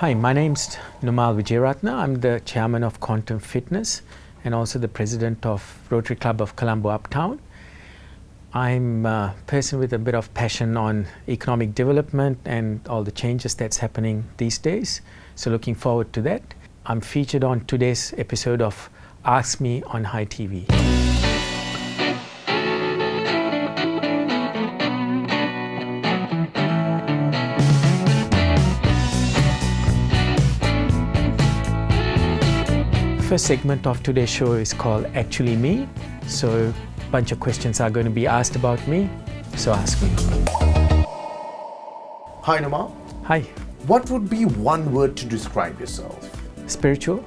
Hi, my name's Nomal. I'm the chairman of Quantum Fitness and also the president of Rotary Club of Colombo Uptown. I'm a person with a bit of passion on economic development and all the changes that's happening these days. So looking forward to that. I'm featured on today's episode of Ask Me on High TV. First segment of today's show is called Actually Me. So a bunch of questions are going to be asked about me. So ask me. Hi Nomal. Hi. What would be one word to describe yourself? Spiritual.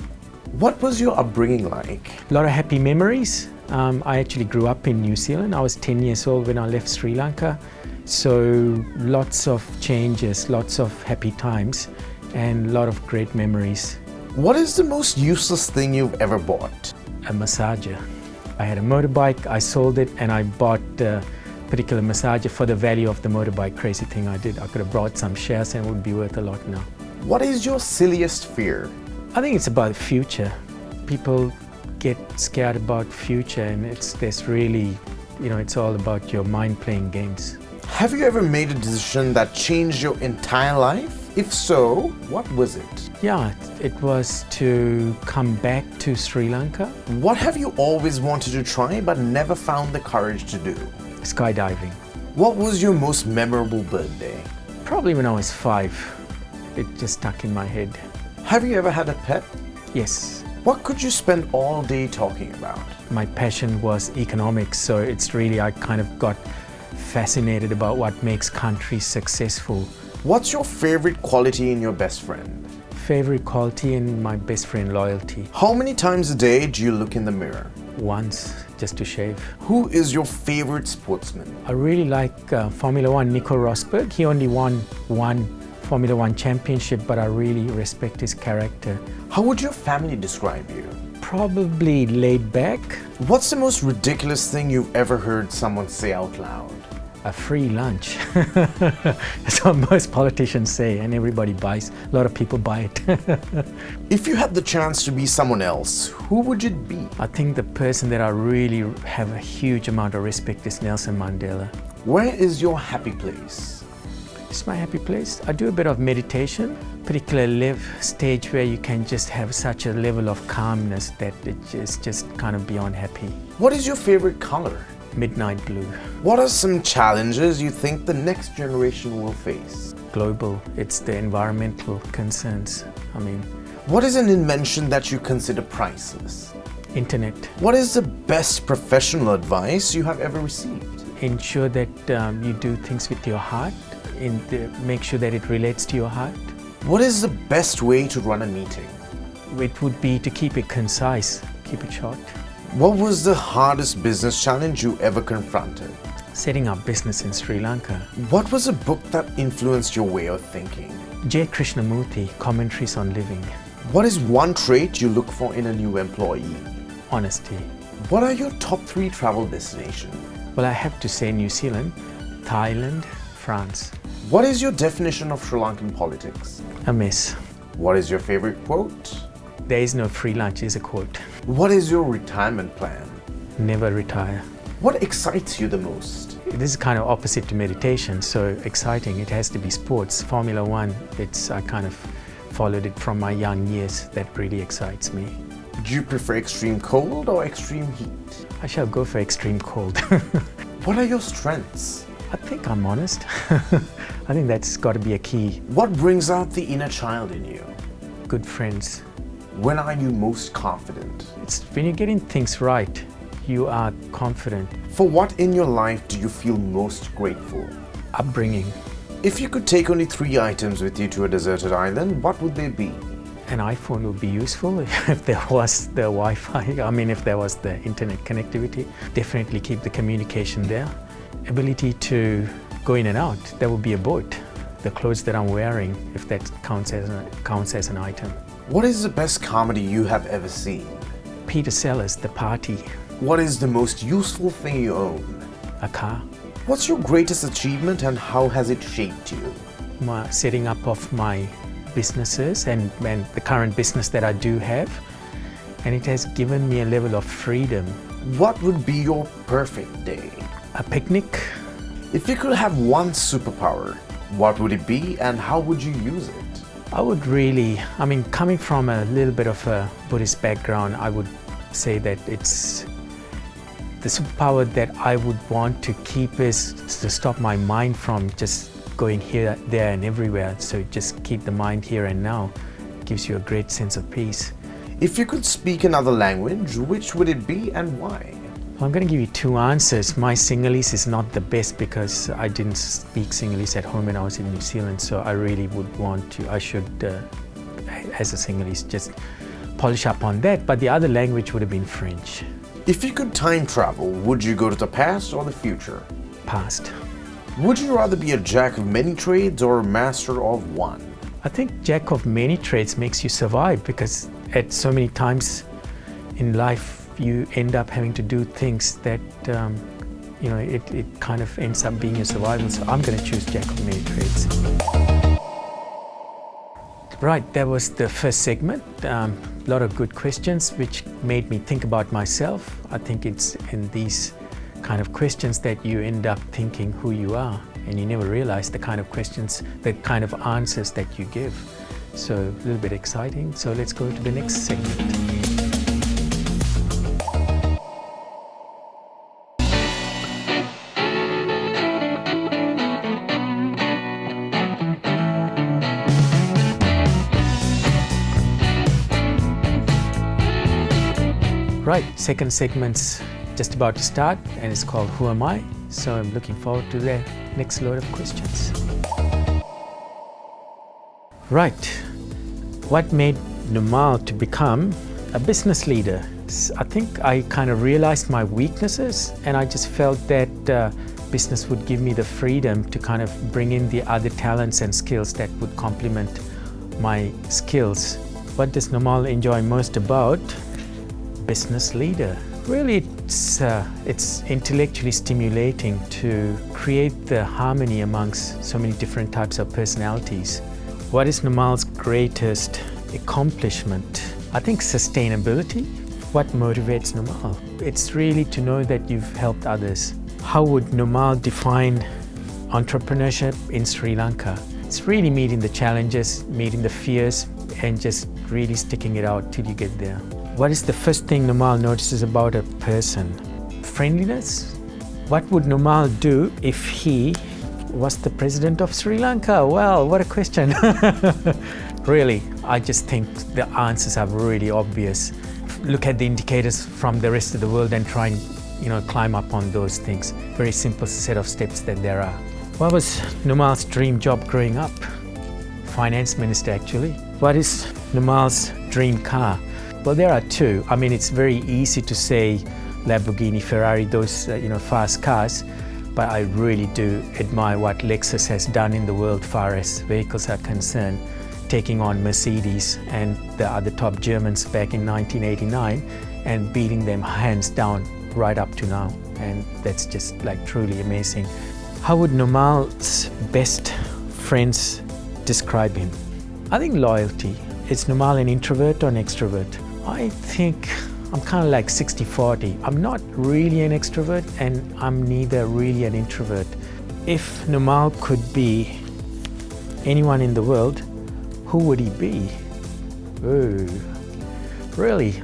What was your upbringing like? A lot of happy memories. I actually grew up in New Zealand. I was 10 years old when I left Sri Lanka. So lots of changes, lots of happy times, and a lot of great memories. What is the most useless thing you've ever bought? A massager. I had a motorbike, I sold it, and I bought a particular massager for the value of the motorbike. Crazy thing I did. I could have brought some shares and it would be worth a lot now. What is your silliest fear? I think it's about the future. People get scared about future, and there's really, it's all about your mind playing games. Have you ever made a decision that changed your entire life? If so, what was it? Yeah, it was to come back to Sri Lanka. What have you always wanted to try but never found the courage to do? Skydiving. What was your most memorable birthday? Probably when I was 5. It just stuck in my head. Have you ever had a pet? Yes. What could you spend all day talking about? My passion was economics, so it's really, I kind of got fascinated about what makes countries successful. What's your favorite quality in your best friend? Favorite quality in my best friend, loyalty. How many times a day do you look in the mirror? Once, just to shave. Who is your favorite sportsman? I really like Formula One, Nico Rosberg. He only won one Formula One championship, but I really respect his character. How would your family describe you? Probably laid back. What's the most ridiculous thing you've ever heard someone say out loud? A free lunch. That's what most politicians say, and everybody buys. A lot of people buy it. If you had the chance to be someone else, who would it be? I think the person that I really have a huge amount of respect is Nelson Mandela. Where is your happy place? It's my happy place. I do a bit of meditation, particularly stage where you can just have such a level of calmness that it is just kind of beyond happy. What is your favorite color? Midnight blue. What are some challenges you think the next generation will face? Global. It's the environmental concerns. What is an invention that you consider priceless? Internet. What is the best professional advice you have ever received? Ensure that you do things with your heart. Make sure that it relates to your heart. What is the best way to run a meeting? It would be to keep it concise, keep it short. What was the hardest business challenge you ever confronted? Setting up business in Sri Lanka. What was a book that influenced your way of thinking? J. Krishnamurti, Commentaries on Living. What is one trait you look for in a new employee? Honesty. What are your top 3 travel destinations? Well, I have to say New Zealand, Thailand, France. What is your definition of Sri Lankan politics? A mess. What is your favorite quote? There is no free lunch is a quote. What is your retirement plan? Never retire. What excites you the most? This is kind of opposite to meditation, so exciting. It has to be sports. Formula One, I kind of followed it from my young years. That really excites me. Do you prefer extreme cold or extreme heat? I shall go for extreme cold. What are your strengths? I think I'm honest. I think that's got to be a key. What brings out the inner child in you? Good friends. When are you most confident? It's when you're getting things right, you are confident. For what in your life do you feel most grateful? Upbringing. If you could take only 3 items with you to a deserted island, what would they be? An iPhone would be useful if there was the Wi-Fi. If there was the internet connectivity. Definitely keep the communication there. Ability to go in and out, that would be a boat. The clothes that I'm wearing, if that counts as an item. What is the best comedy you have ever seen? Peter Sellers, The Party. What is the most useful thing you own? A car. What's your greatest achievement and how has it shaped you? Setting up of my businesses and the current business that I do have. And it has given me a level of freedom. What would be your perfect day? A picnic. If you could have one superpower, what would it be and how would you use it? I would really, coming from a little bit of a Buddhist background, I would say that it's the superpower that I would want to keep is to stop my mind from just going here, there and everywhere. So just keep the mind here and now. It gives you a great sense of peace. If you could speak another language, which would it be and why? I'm going to give you two answers. My Sinhalese is not the best because I didn't speak Sinhalese at home when I was in New Zealand. So I really would want to, as a Sinhalese, just polish up on that. But the other language would have been French. If you could time travel, would you go to the past or the future? Past. Would you rather be a jack of many trades or a master of one? I think jack of many trades makes you survive because at so many times in life you end up having to do things that it kind of ends up being your survival. So I'm going to choose jack of many trades. Right, that was the first segment. A lot of good questions which made me think about myself. I think it's in these kind of questions that you end up thinking who you are, and you never realize the kind of questions, the kind of answers that you give. So a little bit exciting. So let's go to the next segment. Right, second segment's just about to start and it's called Who Am I? So I'm looking forward to the next load of questions. Right, what made Nomal to become a business leader? I think I kind of realized my weaknesses and I just felt that business would give me the freedom to kind of bring in the other talents and skills that would complement my skills. What does Nomal enjoy most about business leader? Really, it's intellectually stimulating to create the harmony amongst so many different types of personalities. What is Nomal's greatest accomplishment? I think sustainability. What motivates Nomal? It's really to know that you've helped others. How would Nomal define entrepreneurship in Sri Lanka? It's really meeting the challenges, meeting the fears, and just really sticking it out till you get there. What is the first thing Nomal notices about a person? Friendliness? What would Nomal do if he was the president of Sri Lanka? Well, what a question. Really, I just think the answers are really obvious. Look at the indicators from the rest of the world and try and climb up on those things. Very simple set of steps that there are. What was Nomal's dream job growing up? Finance minister, actually. What is Nomal's dream car? Well, there are two. It's very easy to say Lamborghini, Ferrari, those fast cars, but I really do admire what Lexus has done in the world far as vehicles are concerned, taking on Mercedes and the other top Germans back in 1989 and beating them hands down right up to now. And that's just truly amazing. How would Nomal's best friends describe him? I think loyalty. Is Nomal an introvert or an extrovert? I think I'm kind of like 60-40. I'm not really an extrovert and I'm neither really an introvert. If Nomal could be anyone in the world, who would he be? Oh, really?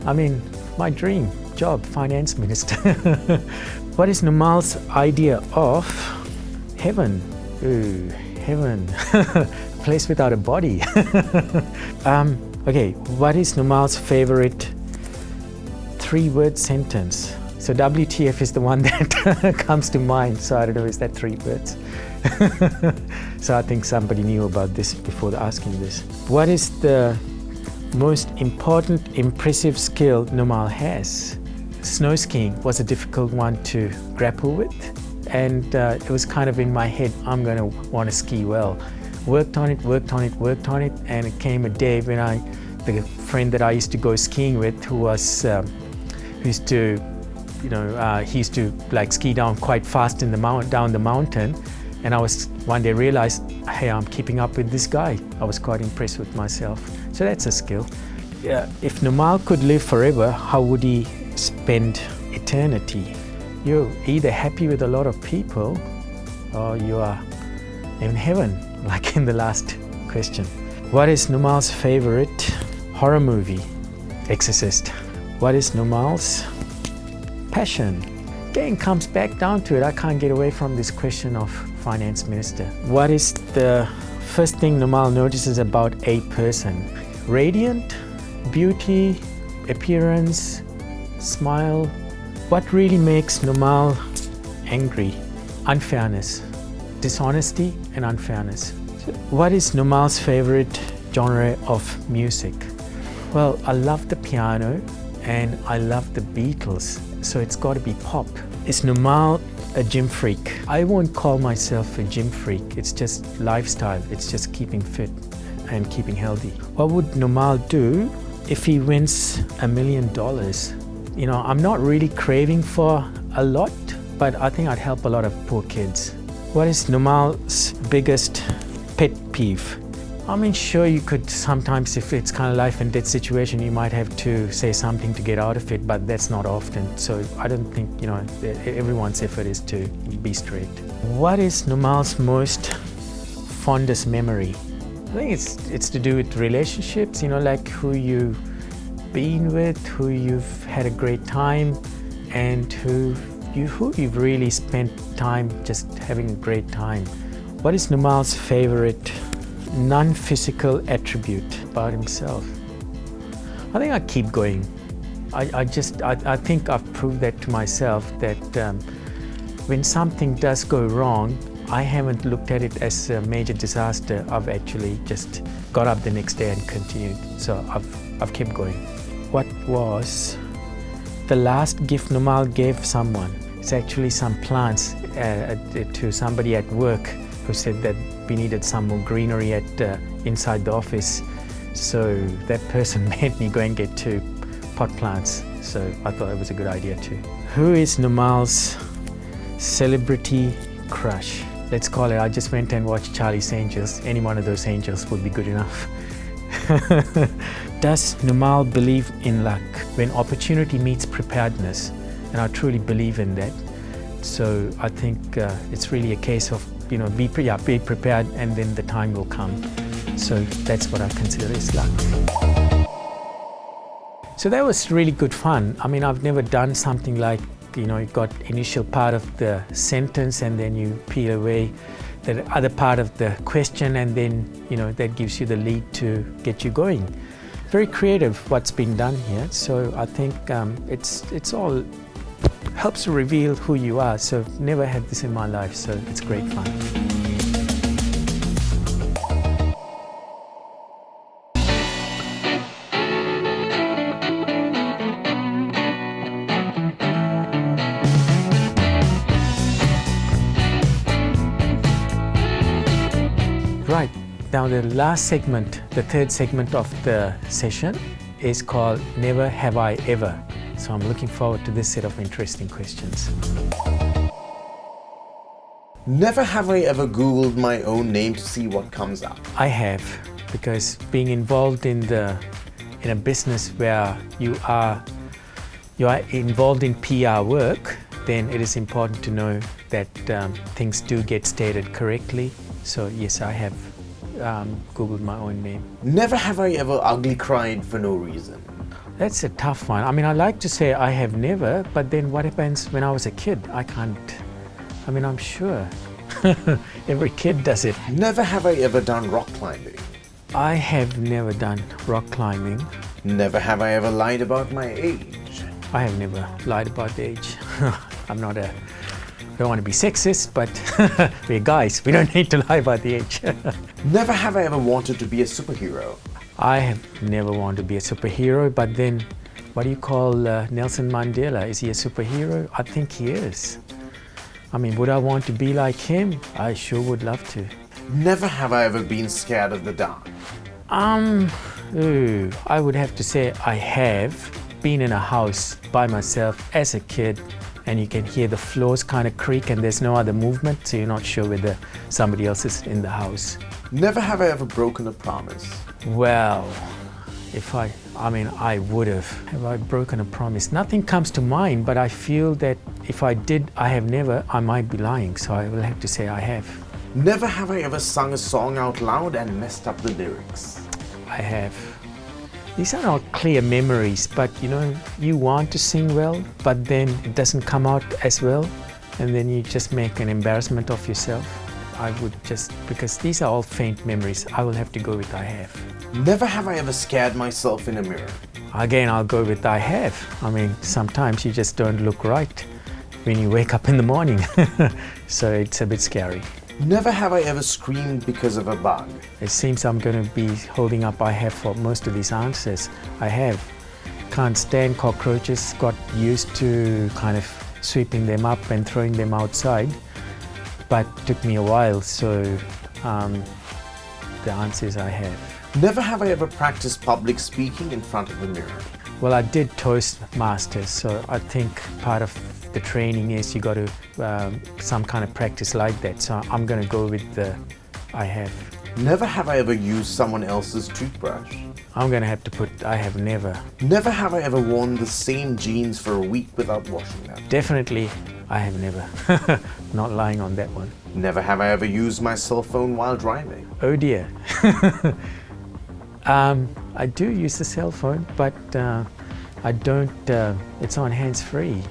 My dream job, finance minister. What is Nomal's idea of heaven? Oh, heaven. A place without a body. Okay, what is Nomal's favorite 3-word sentence? So WTF is the one that comes to mind. So I don't know, is that 3 words? So I think somebody knew about this before asking this. What is the most important, impressive skill Nomal has? Snow skiing was a difficult one to grapple with. And it was kind of in my head, I'm going to want to ski well. Worked on it, and it came a day when the friend that I used to go skiing with, who used to ski down quite fast down the mountain, And I was one day realized, hey, I'm keeping up with this guy. I was quite impressed with myself. So that's a skill. Yeah, if Nomal could live forever, how would he spend eternity? You're either happy with a lot of people or you are in heaven, like in the last question. What is Nomal's favorite horror movie? Exorcist. What is Nomal's passion? Again, comes back down to it. I can't get away from this question of finance minister. What is the first thing Nomal notices about a person? Radiant, beauty, appearance, smile. What really makes Nomal angry? Unfairness, dishonesty and unfairness. So what is Nomal's favorite genre of music? Well, I love the piano and I love the Beatles, so it's got to be pop. Is Nomal a gym freak? I won't call myself a gym freak. It's just lifestyle. It's just keeping fit and keeping healthy. What would Nomal do if he wins $1 million? You know, I'm not really craving for a lot, but I think I'd help a lot of poor kids. What is Nomal's biggest pet peeve? I mean, sure, you could sometimes, if it's kind of life and death situation, you might have to say something to get out of it, but that's not often. So I don't think, you know, everyone's effort is to be straight. What is Nomal's most fondest memory? I think it's to do with relationships, you know, like who you've been with, who you've had a great time, and who you've really spent time just having a great time. What is Nomal's favorite non-physical attribute about himself? I think I keep going. I think I've proved that to myself that when something does go wrong, I haven't looked at it as a major disaster. I've actually just got up the next day and continued. So I've kept going. What was the last gift Nomal gave someone? It's actually some plants to somebody at work who said that we needed some more greenery inside the office. So that person made me go and get 2 pot plants. So I thought it was a good idea too. Who is Nomal's celebrity crush? Let's call it, I just went and watched Charlie's Angels. Any one of those angels would be good enough. Does Nomal believe in luck? When opportunity meets preparedness, and I truly believe in that. So I think it's really a case of, you know, be prepared, and then the time will come. So that's what I consider is luck. So that was really good fun. I mean, I've never done something like, you know, you got initial part of the sentence and then you peel away the other part of the question, and then, you know, that gives you the lead to get you going. Very creative what's been done here. So I think it's all helps to reveal who you are. So I've never had this in my life, so it's great fun. Right, now the last segment, the third segment of the session is called Never Have I Ever. So I'm looking forward to this set of interesting questions. Never have I ever Googled my own name to see what comes up. I have, because being involved in a business where you are involved in PR work, then it is important to know that things do get stated correctly. So yes, I have Googled my own name. Never have I ever ugly cried for no reason. That's a tough one. I mean, I like to say I have never, but then what happens when I was a kid? I can't, I mean, I'm sure every kid does it. Never have I ever done rock climbing. I have never done rock climbing. Never have I ever lied about my age. I have never lied about the age. I'm not a, I don't want to be sexist, but we're guys, we don't need to lie about the age. Never have I ever wanted to be a superhero. I have never wanted to be a superhero, but then what do you call Nelson Mandela? Is he a superhero? I think he is. I mean, would I want to be like him? I sure would love to. Never have I ever been scared of the dark. I would have to say I have been in a house by myself as a kid and you can hear the floors kind of creak and there's no other movement, so you're not sure whether somebody else is in the house. Never have I ever broken a promise. Well, I would have. Have I broken a promise? Nothing comes to mind, but I feel that if I did, I might be lying, so I will have to say I have. Never have I ever sung a song out loud and messed up the lyrics. I have. These are not clear memories, but you want to sing well, but then it doesn't come out as well, and then you just make an embarrassment of yourself. Because these are all faint memories, I will have to go with I have. Never have I ever scared myself in a mirror. Again, I'll go with I have. Sometimes you just don't look right when you wake up in the morning, so it's a bit scary. Never have I ever screamed because of a bug. It seems I'm going to be holding up I have for most of these answers. I have. Can't stand cockroaches, got used to kind of sweeping them up and throwing them outside, but took me a while, so the answer is I have. Never have I ever practiced public speaking in front of a mirror. Well, I did Toastmasters, so I think part of the training is you got to some kind of practice like that. So I'm going to go with the I have. Never have I ever used someone else's toothbrush. I'm going to have to put I have never. Never have I ever worn the same jeans for a week without washing them. Definitely I have never. Not lying on that one. Never have I ever used my cell phone while driving. Oh dear. I do use the cell phone, but I don't, it's on hands-free.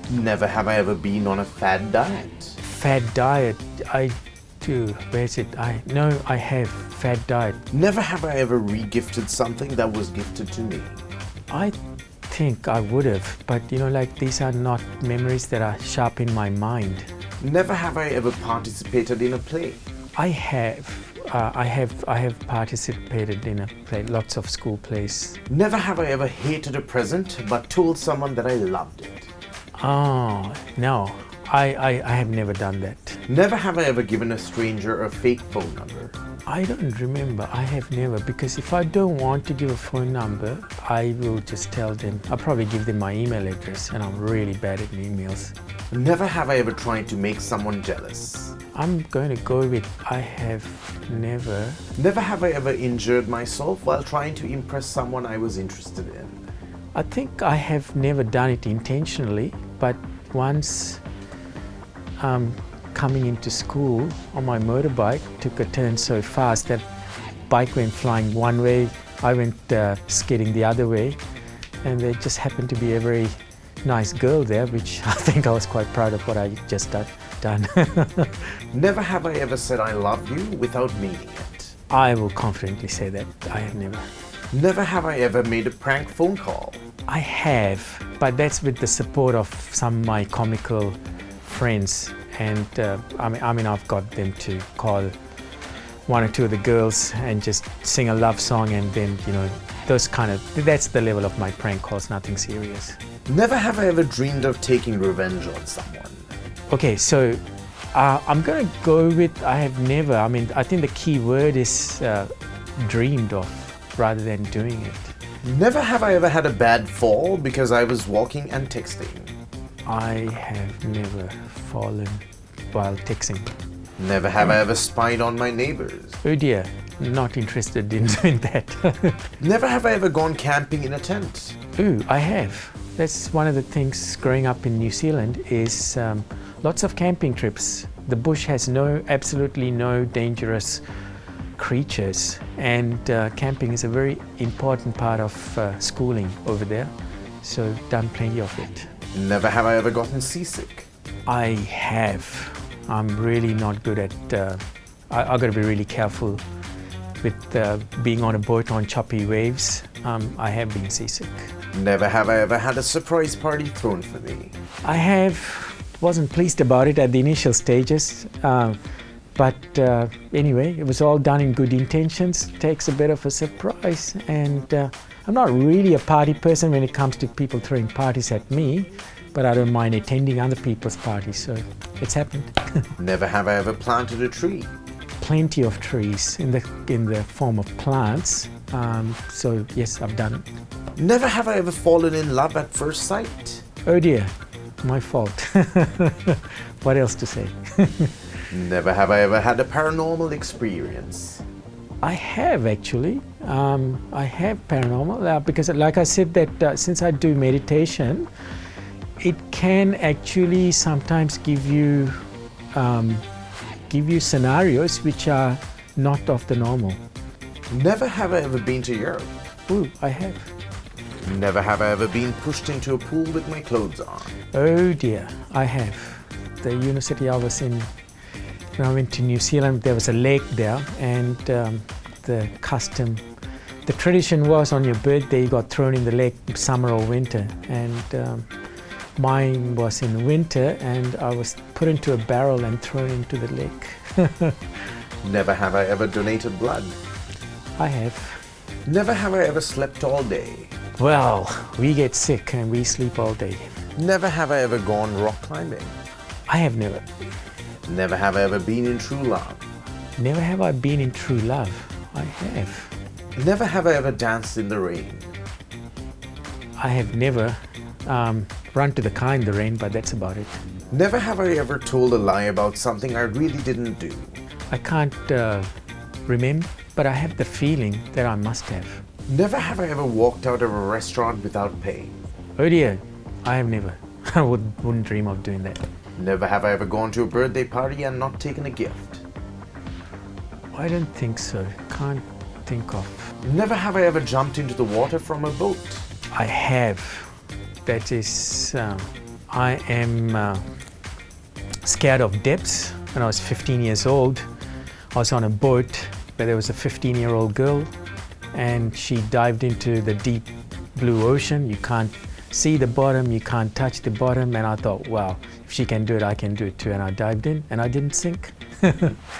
Never have I ever been on a fad diet. Fad diet, I do. Where is it? No, I have fad diet. Never have I ever re-gifted something that was gifted to me. I think I would have, but these are not memories that are sharp in my mind. Never have I ever participated in a play. I have. I have participated in a play, lots of school plays. Never have I ever hated a present but told someone that I loved it. Oh, no. I have never done that. Never have I ever given a stranger a fake phone number. I don't remember. I have never, because if I don't want to give a phone number, I will just tell them. I'll probably give them my email address, and I'm really bad at emails. Never have I ever tried to make someone jealous. I'm going to go with I have never. Never have I ever injured myself while trying to impress someone I was interested in. I think I have never done it intentionally, but once coming into school on my motorbike, took a turn so fast that bike went flying one way, I went skidding the other way, and there just happened to be a very nice girl there, which I think I was quite proud of what I just done. Never have I ever said I love you without meaning it. I will confidently say that I have never. Never have I ever made a prank phone call. I have, but that's with the support of some of my comical friends, and I've got them to call one or two of the girls and just sing a love song, and then that's the level of my prank calls, nothing serious. Never have I ever dreamed of taking revenge on someone. Okay, so I'm going to go with I have never. I think the key word is dreamed of rather than doing it. Never have I ever had a bad fall because I was walking and texting. I have never fallen while texting. Never have I ever spied on my neighbors. Oh dear, not interested in doing that. Never have I ever gone camping in a tent. Ooh, I have. That's one of the things growing up in New Zealand is lots of camping trips. The bush has absolutely no dangerous creatures, and camping is a very important part of schooling over there, so done plenty of it. Never have I ever gotten seasick. I have. I'm really not good at, I've got to be really careful with being on a boat on choppy waves. I have been seasick. Never have I ever had a surprise party thrown for me. I have. Wasn't pleased about it at the initial stages, but anyway, it was all done in good intentions. Takes a bit of a surprise, and I'm not really a party person when it comes to people throwing parties at me, but I don't mind attending other people's parties, so it's happened. Never have I ever planted a tree. Plenty of trees in the form of plants, so yes, I've done it. Never have I ever fallen in love at first sight. Oh dear. My fault. What else to say? Never have I ever had a paranormal experience. I have actually. I have paranormal because, like I said, that since I do meditation, it can actually sometimes give you scenarios which are not of the normal. Never have I ever been to Europe. Ooh, I have. Never have I ever been pushed into a pool with my clothes on. Oh dear, I have. The university I was in, when I went to New Zealand, there was a lake there, and the tradition was on your birthday you got thrown in the lake, summer or winter, and mine was in winter, and I was put into a barrel and thrown into the lake. Never have I ever donated blood. I have. Never have I ever slept all day. Well, we get sick and we sleep all day. Never have I ever gone rock climbing. I have never. Never have I ever been in true love. Never have I been in true love. I have. Never have I ever danced in the rain. I have never run to the car in the rain, but that's about it. Never have I ever told a lie about something I really didn't do. I can't remember, but I have the feeling that I must have. Never have I ever walked out of a restaurant without paying. Oh dear, I have never. I wouldn't dream of doing that. Never have I ever gone to a birthday party and not taken a gift. I don't think so. Can't think of. Never have I ever jumped into the water from a boat. I have. That is, I am scared of depths. When I was 15 years old, I was on a boat where there was a 15-year-old girl, and she dived into the deep blue ocean. You can't see the bottom, you can't touch the bottom, and I thought, wow, if she can do it, I can do it too. And I dived in and I didn't sink.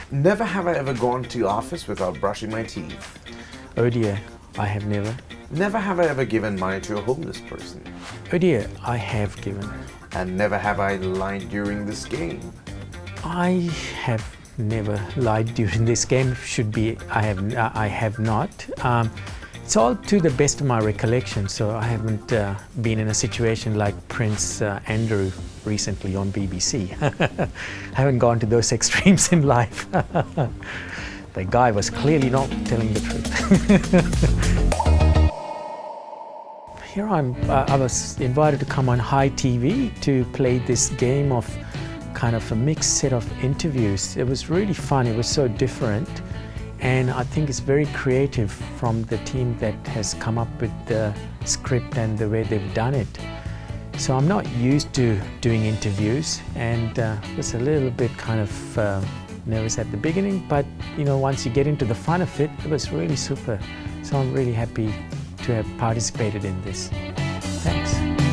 Never have I ever gone to the office without brushing my teeth. Oh dear, I have never. Never have I ever given money to a homeless person. Oh dear, I have given. And never have I lied during this game. I have never lied during this game. Should be, I have not. It's all to the best of my recollection, so I haven't been in a situation like Prince Andrew recently on BBC. I haven't gone to those extremes in life. The guy was clearly not telling the truth. Here I was invited to come on High TV to play this game of kind of a mixed set of interviews. It was really fun. It was so different. And I think it's very creative from the team that has come up with the script and the way they've done it. So I'm not used to doing interviews, and was a little bit kind of nervous at the beginning, but you know, once you get into the fun of it, it was really super. So I'm really happy to have participated in this. Thanks.